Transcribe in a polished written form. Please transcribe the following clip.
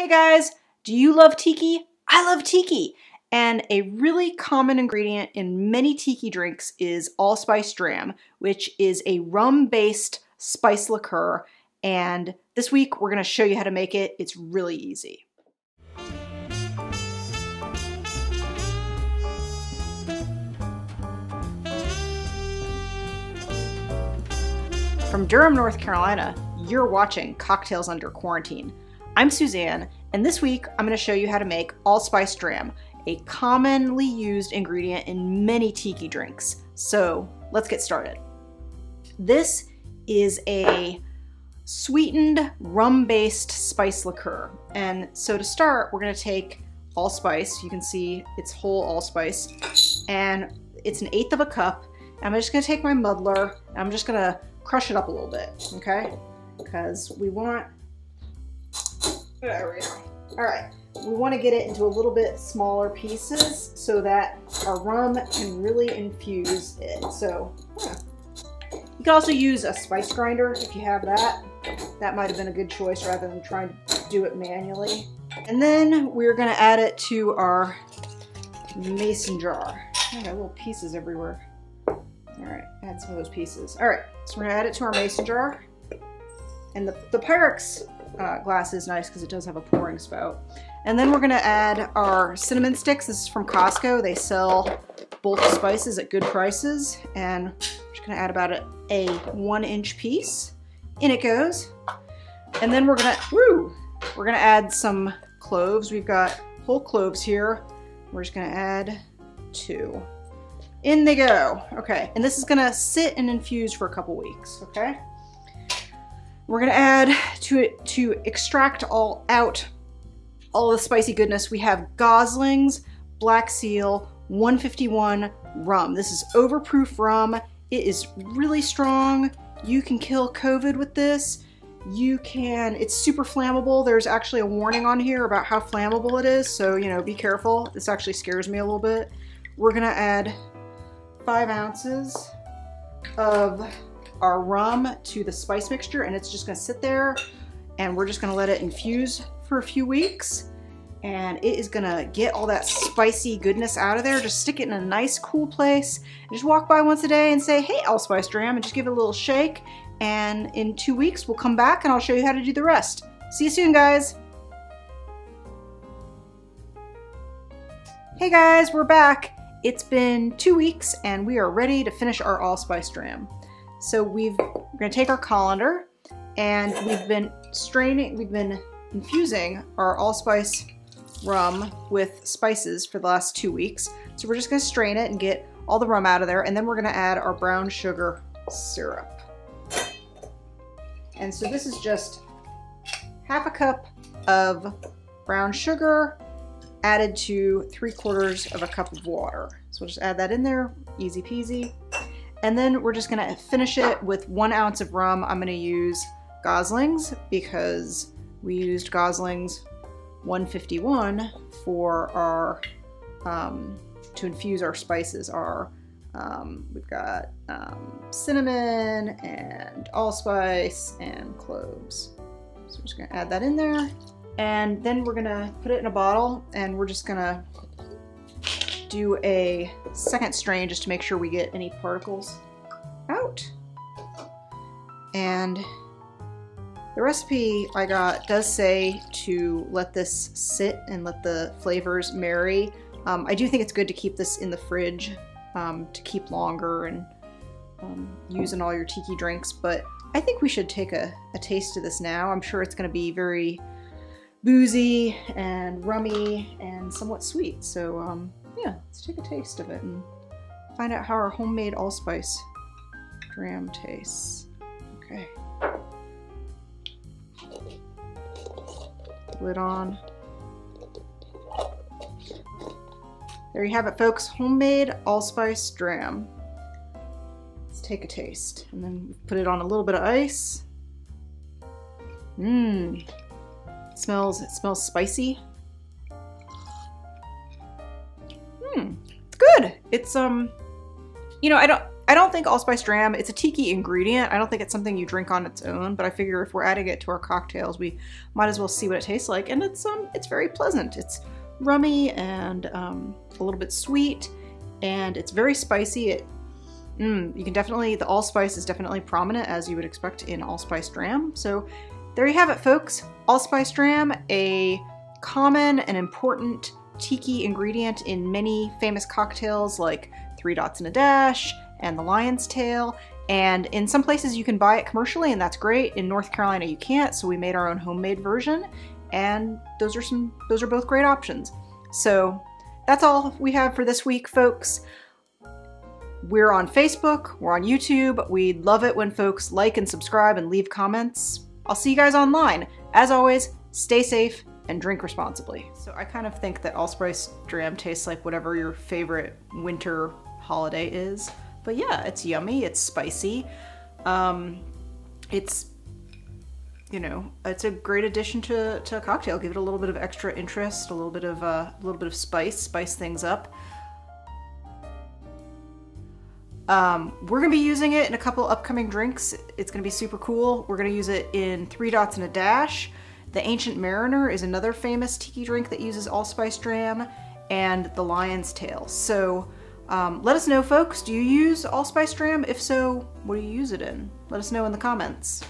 Hey guys, do you love tiki? I love tiki! And a really common ingredient in many tiki drinks is Allspice Dram, which is a rum-based spice liqueur. And this week we're going to show you how to make it. It's really easy. From Durham, North Carolina, you're watching Cocktails Under Quarantine. I'm Suzanne, and this week I'm going to show you how to make Allspice Dram, a commonly used ingredient in many tiki drinks. So let's get started. This is a sweetened rum-based spice liqueur. And so to start, we're going to take allspice. You can see it's whole allspice, and it's 1/8 of a cup. I'm just going to take my muddler, and I'm just going to crush it up a little bit, okay? Because we want, there we go. All right, we want to get it into a little bit smaller pieces so that our rum can really infuse it. So you can also use a spice grinder if you have that. That might have been a good choice rather than trying to do it manually. And then we're going to add it to our mason jar. I got little pieces everywhere. All right, add some of those pieces. All right, so we're gonna add it to our mason jar. And the Pyrex glass is nice because it does have a pouring spout. And then we're gonna add our cinnamon sticks. This is from Costco. They sell both spices at good prices. And I'm just gonna add about a 1-inch piece. In it goes. And then we're gonna add some cloves. We've got whole cloves here. We're just gonna add 2. In they go. Okay, and this is gonna sit and infuse for a couple weeks, okay? We're gonna add to it, to extract all the spicy goodness, we have Gosling's Black Seal 151 rum. This is overproof rum. It is really strong. You can kill COVID with this. It's super flammable. There's actually a warning on here about how flammable it is, so, you know, be careful. This actually scares me a little bit. We're gonna add 5 ounces of our rum to the spice mixture, and it's just gonna sit there, and we're just gonna let it infuse for a few weeks, and it is gonna get all that spicy goodness out of there. Just stick it in a nice cool place and just walk by once a day and say, hey, Allspice Dram, and just give it a little shake, and in 2 weeks we'll come back and I'll show you how to do the rest. See you soon, guys. Hey guys, we're back. It's been 2 weeks and we are ready to finish our Allspice Dram. So we're gonna take our colander, and we've been infusing our allspice rum with spices for the last 2 weeks. So we're just gonna strain it and get all the rum out of there, and then we're gonna add our brown sugar syrup. And so this is just 1/2 cup of brown sugar added to 3/4 of a cup of water. So we'll just add that in there, easy peasy. And then we're just gonna finish it with 1 ounce of rum. I'm gonna use Gosling's because we used Gosling's 151 for our, to infuse our spices. We've got cinnamon and allspice and cloves. So we're just gonna add that in there. And then we're gonna put it in a bottle, and we're just gonna do a second strain just to make sure we get any particles out. And the recipe I got does say to let this sit and let the flavors marry. I do think it's good to keep this in the fridge to keep longer and use in all your tiki drinks, but I think we should take a taste of this now. I'm sure it's gonna be very boozy and rummy and somewhat sweet. So yeah, let's take a taste of it and find out how our homemade allspice dram tastes. Okay. Lid on. There you have it, folks. Homemade allspice dram. Let's take a taste. And then put it on a little bit of ice. It smells spicy. It's good. It's you know, I I don't think Allspice Dram, it's a tiki ingredient. I don't think it's something you drink on its own, but I figure if we're adding it to our cocktails, we might as well see what it tastes like. And it's very pleasant. It's rummy and a little bit sweet, and it's very spicy. You can definitely, the allspice is definitely prominent, as you would expect in Allspice Dram. So there you have it, folks. Allspice Dram, a common and important tiki ingredient in many famous cocktails like 3 Dots and a Dash and the Lion's Tail. And in some places you can buy it commercially, and that's great. In North Carolina you can't, so we made our own homemade version, and those are both great options. So that's all we have for this week, folks. We're on Facebook, we're on YouTube. We'd love it when folks like and subscribe and leave comments. I'll see you guys online. As always, stay safe and drink responsibly. So I kind of think that Allspice Dram tastes like whatever your favorite winter holiday is. But yeah, it's yummy, it's spicy. It's, you know, it's a great addition to a cocktail. Give it a little bit of extra interest, a little bit of spice things up. We're gonna be using it in a couple upcoming drinks. It's gonna be super cool. We're gonna use it in 3 Dots and a Dash. The Ancient Mariner is another famous tiki drink that uses Allspice Dram, and the Lion's Tail. So let us know, folks, do you use Allspice Dram? If so, what do you use it in? Let us know in the comments.